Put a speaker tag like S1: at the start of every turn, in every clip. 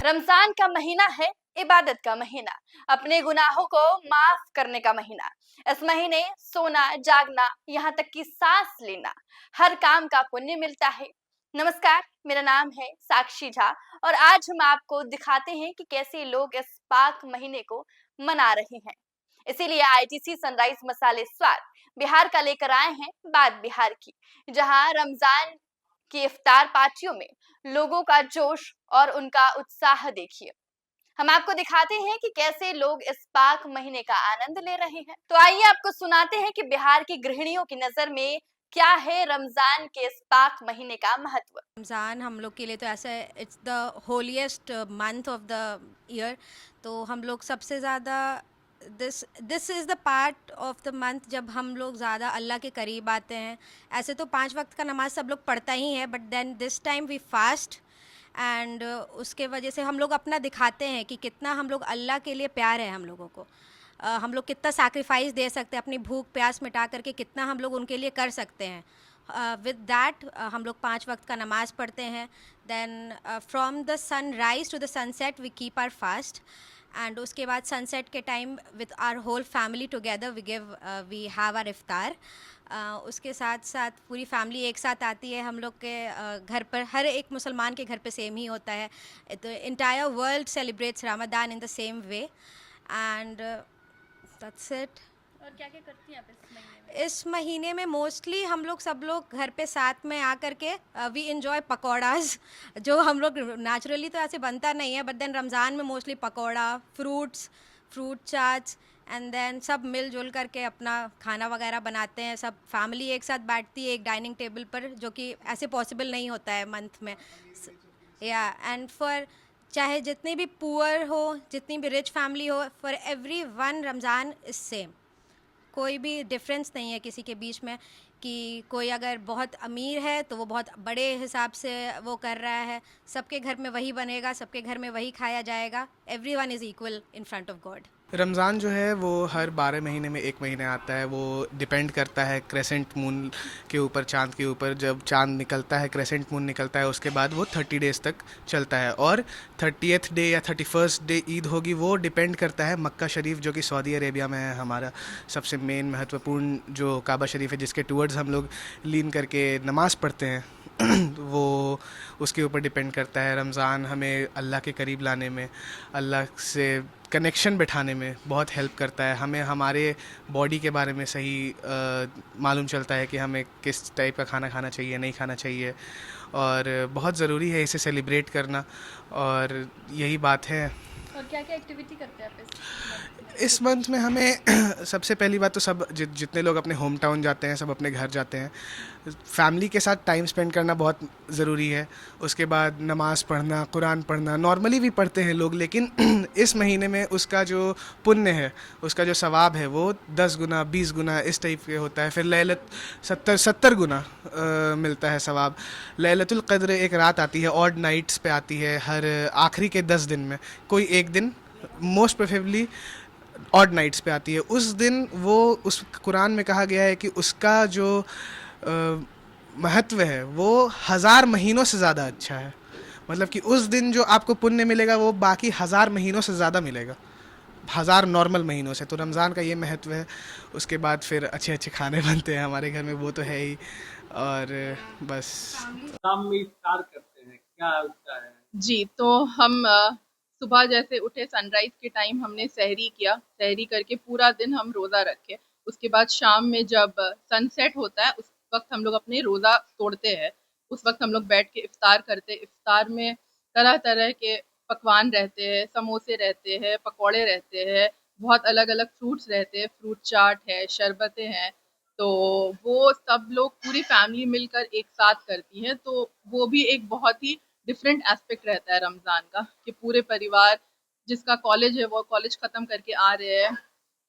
S1: रमजान का महीना है इबादत का महीना, अपने गुनाहों को माफ करने का महीना। इस महीने सोना, जागना, यहाँ तक कि सांस लेना, हर काम का पुण्य मिलता है। नमस्कार, मेरा नाम है साक्षी झा और आज हम आपको दिखाते हैं कि कैसे लोग इस पाक महीने को मना रहे हैं। इसीलिए आईटीसी सनराइज मसाले स्वाद बिहार का लेकर आए हैं बात बिहार की, जहां रमजान की इफ्तार पार्टियों में लोगों का जोश और उनका उत्साह देखिए। हम आपको दिखाते हैं कि कैसे लोग इस पाक महीने का आनंद ले रहे हैं। तो आइए आपको सुनाते हैं कि बिहार की गृहिणियों की नजर में क्या है रमजान के इस पाक महीने का महत्व।
S2: रमज़ान हम लोग के लिए तो ऐसा है, it's the holiest month of the year. तो हम लोग सबसे ज़्यादा this this is the part of the month जब हम लोग ज़्यादा अल्लाह के करीब आते हैं। ऐसे तो 5 वक्त का नमाज सब लोग पढ़ता ही है, but then this time we fast and उसके वजह से हम लोग अपना दिखाते हैं कि कितना हम लोग अल्लाह के लिए प्यार है हम लोगों को। हम लोग कितना सैक्रिफाइस दे सकते हैं, अपनी भूख प्यास मिटा करके कितना हम लोग उनके लिए कर सकते हैं। विद दैट हम लोग 5 वक्त का नमाज पढ़ते हैं। Then from the sunrise to the sunset we keep our fast and उसके बाद सनसेट के time with our whole family together we have our इफ्तार। उसके साथ साथ पूरी फैमिली एक साथ आती है हम लोग के घर पर। हर एक मुसलमान के घर पे सेम ही होता है। तो entire world celebrates Ramadan in the same way and that's it.
S1: और क्या क्या करती हैं आप इस महीने में?
S2: इस महीने में मोस्टली हम लोग सब लोग घर पे साथ में आ करके वी इंजॉय पकौड़ाज जो हम लोग नेचुरली तो ऐसे बनता नहीं है, बट देन रमज़ान में mostly pakora, fruit chaats and then सब मिलजुल करके अपना खाना वगैरह बनाते हैं। सब फैमिली एक साथ बैठती है एक डाइनिंग टेबल पर, जो कि ऐसे पॉसिबल नहीं होता है मंथ में। या एंड फॉर चाहे जितने भी पुअर हो, जितनी भी रिच फैमिली हो, for every one Ramzan is same. कोई भी डिफरेंस नहीं है किसी के बीच में कि कोई अगर बहुत अमीर है तो वो बहुत बड़े हिसाब से वो कर रहा है। सबके घर में वही बनेगा, सबके घर में वही खाया जाएगा। Everyone is equal in front of God.
S3: Ramzan जो है वो हर 12 महीने में एक महीने आता है। वो डिपेंड करता है क्रेसेंट मून के ऊपर, चाँद के ऊपर। जब चाँद निकलता है, क्रेसेंट मून निकलता है, उसके बाद वो 30 डेज़ तक चलता है। और 30th डे या 31st डे ईद होगी, वो डिपेंड करता है मक्का शरीफ, जो कि सऊदी अरेबिया में है, हमारा सबसे मेन महत्वपूर्ण जो काबा शरीफ है, जिसके टूवर्ड्स हम लोग लीन करके नमाज़ पढ़ते हैं। वो उसके ऊपर डिपेंड करता है। रमज़ान हमें अल्लाह के करीब लाने में, अल्लाह से कनेक्शन बिठाने में बहुत हेल्प करता है। हमें हमारे बॉडी के बारे में सही मालूम चलता है कि हमें किस टाइप का खाना खाना चाहिए, नहीं खाना चाहिए, और बहुत ज़रूरी है इसे सेलिब्रेट करना। और यही बात है।
S1: और क्या क्या एक्टिविटी करते हैं आप इस मंथ में?
S3: इस मंथ में हमें सबसे पहली बात तो सब जितने लोग अपने होम टाउन जाते हैं, सब अपने घर जाते हैं। फैमिली के साथ टाइम स्पेंड करना बहुत ज़रूरी है। उसके बाद नमाज़ पढ़ना, कुरान पढ़ना, नॉर्मली भी पढ़ते हैं लोग, लेकिन इस महीने में उसका जो पुण्य है, उसका जो सवाब है, वो 10 गुना 20 गुना इस टाइप के होता है। फिर लैलत 70 गुना मिलता है सवाब। लैलतुल क़द्र एक रात आती है, ऑड नाइट्स पे आती है, हर आखिरी के 10 दिन में कोई एक दिन, मोस्ट प्रेफरेबली ऑड नाइट्स पे आती है। उस दिन वो, उस कुरान में कहा गया है कि उसका जो महत्व है वो 1000 महीनों से ज़्यादा अच्छा है। मतलब कि उस दिन जो आपको पुण्य मिलेगा वो बाकी 1000 महीनों से ज़्यादा मिलेगा, 1000 नॉर्मल महीनों से। तो रमज़ान का ये महत्व है। उसके बाद फिर अच्छे अच्छे खाने बनते हैं हमारे घर में, वो तो है ही। और बस।
S4: शाम में इफ्तार करते हैं, क्या होता है?
S5: जी, तो हम सुबह जैसे उठे सनराइज़ के टाइम हमने सहरी किया, सहरी करके पूरा दिन हम रोज़ा रखे। उसके बाद शाम में जब सनसेट होता है उस वक़्त हम लोग अपने रोज़ा तोड़ते हैं। उस वक़्त हम लोग बैठ के इफ्तार करते हैं। इफ्तार में तरह-तरह के पकवान रहते हैं, समोसे रहते हैं, पकौड़े रहते हैं, बहुत अलग-अलग फ्रूट्स रहते हैं, फ्रूट चाट है, शरबतें हैं। तो वो सब लोग पूरी फैमिली मिलकर एक साथ करती है, तो वो भी एक बहुत ही डिफरेंट एस्पेक्ट रहता है रमज़ान का कि पूरे परिवार, जिसका कॉलेज है वो कॉलेज ख़त्म करके आ रहे हैं,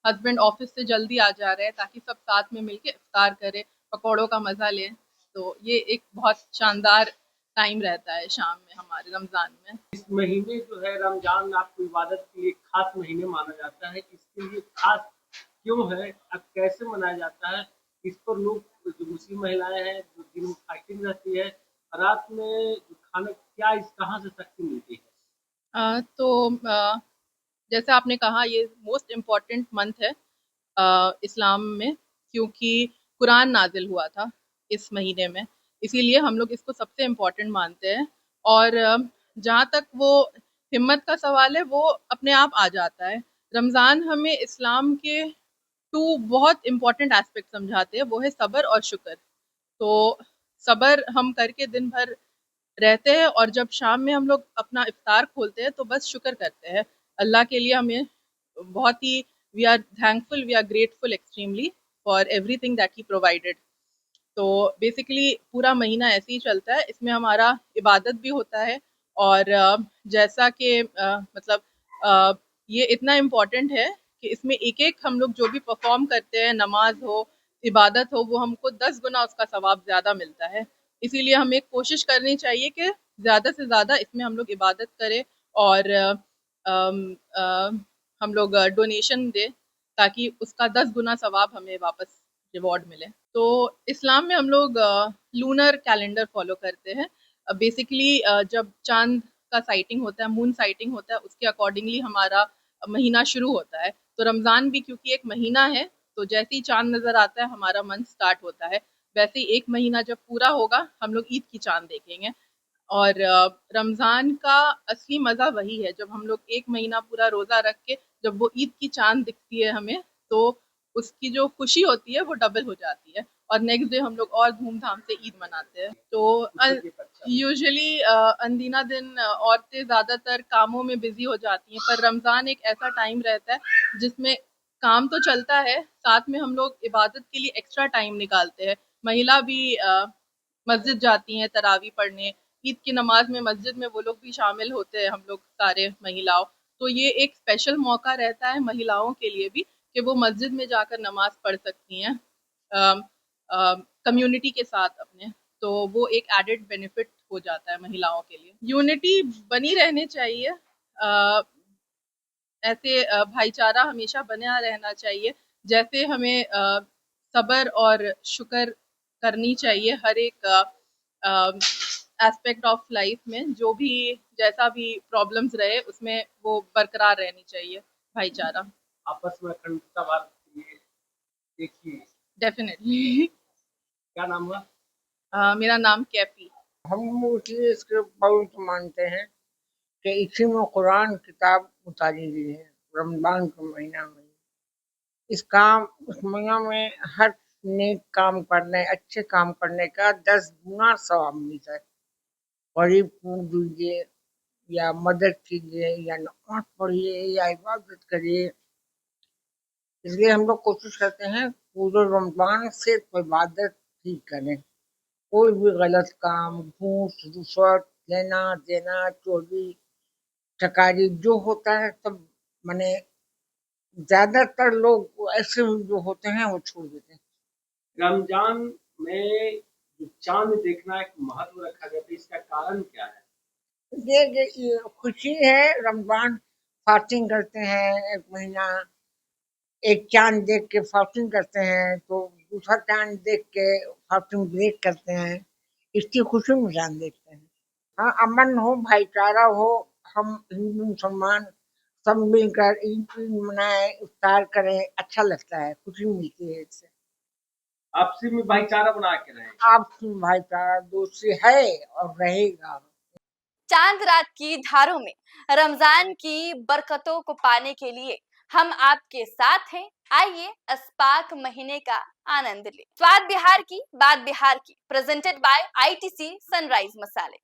S5: हस्बैंड ऑफिस से जल्दी आ जा रहे हैं ताकि सब साथ में मिलके इफ्तार करें, पकौड़ों का मज़ा लें। तो ये एक बहुत शानदार टाइम रहता है शाम में हमारे रमज़ान में।
S4: इस महीने जो है रमजान आपको इबादत के लिए खास महीने माना जाता है। इसके लिए खास क्यों है, अब कैसे मनाया जाता है? इस पर लोग, जो मुस्लिम महिलाएं हैं, जो दिन में फास्टिंग रहती है, रात में जो खाना, क्या इस कहाँ से शक्ति मिलती है?
S5: तो जैसे आपने कहा, ये मोस्ट इम्पॉर्टेंट मंथ है इस्लाम में, क्योंकि कुरान नाजिल हुआ था इस महीने में, इसीलिए हम लोग इसको सबसे इम्पोर्टेंट मानते हैं। और जहाँ तक वो हिम्मत का सवाल है, वो अपने आप आ जाता है। रमज़ान हमें इस्लाम के टू बहुत इम्पोर्टेंट एस्पेक्ट समझाते हैं, वो है सब्र और शुक्र। तो सब्र हम करके दिन भर रहते हैं, और जब शाम में हम लोग अपना इफ्तार खोलते हैं तो बस शुक्र करते हैं अल्लाह के लिए। हमें बहुत ही, we are thankful, we are grateful extremely for everything that he provided. तो बेसिकली पूरा महीना ऐसे ही चलता है, इसमें हमारा इबादत भी होता है। और जैसा कि मतलब अ, ये इतना इम्पोर्टेंट है कि इसमें एक एक हम लोग जो भी परफॉर्म करते हैं, नमाज हो, इबादत हो, वो हमको 10 गुना उसका सवाब ज़्यादा मिलता है। इसीलिए हमें कोशिश करनी चाहिए कि ज़्यादा से ज़्यादा इसमें हम लोग इबादत करें, और अम, अ, हम लोग डोनेशन दें, ताकि उसका 10 गुना सवाब हमें वापस रिवॉर्ड मिले। तो इस्लाम में हम लोग लूनर कैलेंडर फॉलो करते हैं। बेसिकली जब चांद का साइटिंग होता है, मून साइटिंग होता है, उसके अकॉर्डिंगली हमारा महीना शुरू होता है। तो रमज़ान भी क्योंकि एक महीना है, तो जैसे ही चांद नज़र आता है हमारा मंथ स्टार्ट होता है। वैसे ही एक महीना जब पूरा होगा, हम लोग ईद की चांद देखेंगे। और रमज़ान का असली मज़ा वही है, जब हम लोग एक महीना पूरा रोज़ा रख के जब वो ईद की चांद दिखती है हमें, तो उसकी जो खुशी होती है वो डबल हो जाती है, और नेक्स्ट डे हम लोग और धूमधाम से ईद मनाते हैं। तो यूजुअली अनदीना दिन औरतें ज़्यादातर कामों में बिजी हो जाती हैं, पर रमज़ान एक ऐसा टाइम रहता है जिसमें काम तो चलता है, साथ में हम लोग इबादत के लिए एक्स्ट्रा टाइम निकालते हैं। महिला भी मस्जिद जाती हैं तरावी पढ़ने, ईद की नमाज में मस्जिद में वो लोग भी शामिल होते हैं, हम लोग सारे महिलाओं। तो ये एक स्पेशल मौका रहता है महिलाओं के लिए भी, कि वो मस्जिद में जाकर नमाज पढ़ सकती हैं कम्युनिटी के साथ अपने। तो वो एक एडेड बेनिफिट हो जाता है महिलाओं के लिए। यूनिटी बनी रहनी चाहिए, ऐसे भाईचारा हमेशा बना रहना चाहिए। जैसे हमें सब्र और शुक्र करनी चाहिए हर एक एस्पेक्ट ऑफ लाइफ में, जो भी जैसा भी प्रॉब्लम्स रहे उसमें वो बरकरार रहनी चाहिए भाईचारा।
S4: आपस में अखंडता भारत के लिए देखिए।
S5: डेफिनेटली।
S4: क्या नाम हुआ?
S5: मेरा नाम कैफी।
S6: हम इसलिए इसके बहुत मानते हैं कि इसी में कुरान किताब उतारी गई है, रमजान के महीना में। उस महीना में हर नेक काम करने, अच्छे काम करने का 10 गुना सवाब मिलता है। गरीब को दीजिए, या मदद कीजिए, या नमाज पढ़िए, या इबादत करिए। इसलिए हम लोग कोशिश करते हैं पूरे रमजान सिर्फ इबादत ही करें। कोई भी गलत काम, घूस, रिश्वत लेना देना, चोरी चकारी जो होता है सब, माने ज्यादातर लोग ऐसे जो होते हैं वो छोड़ देते हैं।
S4: रमजान में जो चांद देखना एक महत्व रखा गया था, इसका कारण क्या है?
S6: ये खुशी है, रमजान फास्टिंग करते हैं एक महीना, एक चांद देख के फास्टिंग करते हैं, तो दूसरा चांद देख के फास्टिंग ब्रेक करते हैं, इसकी खुशी में चांद देखते हैं। हाँ, अमन हो, भाईचारा हो, हम हिंदू मुसलमान सब मिलकर ईद मनाएं, इफ्तार करें, अच्छा लगता है, खुशी मिलती है इससे।
S4: आपसी में भाईचारा बना के रहे।
S6: आपसी भाईचारा दोस्ती है और रहेगा।
S1: चांद रात की धारों में रमजान की बरकतों को पाने के लिए हम आपके साथ हैं। आइए इस पाक महीने का आनंद लें। स्वाद बिहार की, बात बिहार की, प्रेजेंटेड बाय आईटीसी सनराइज मसाले।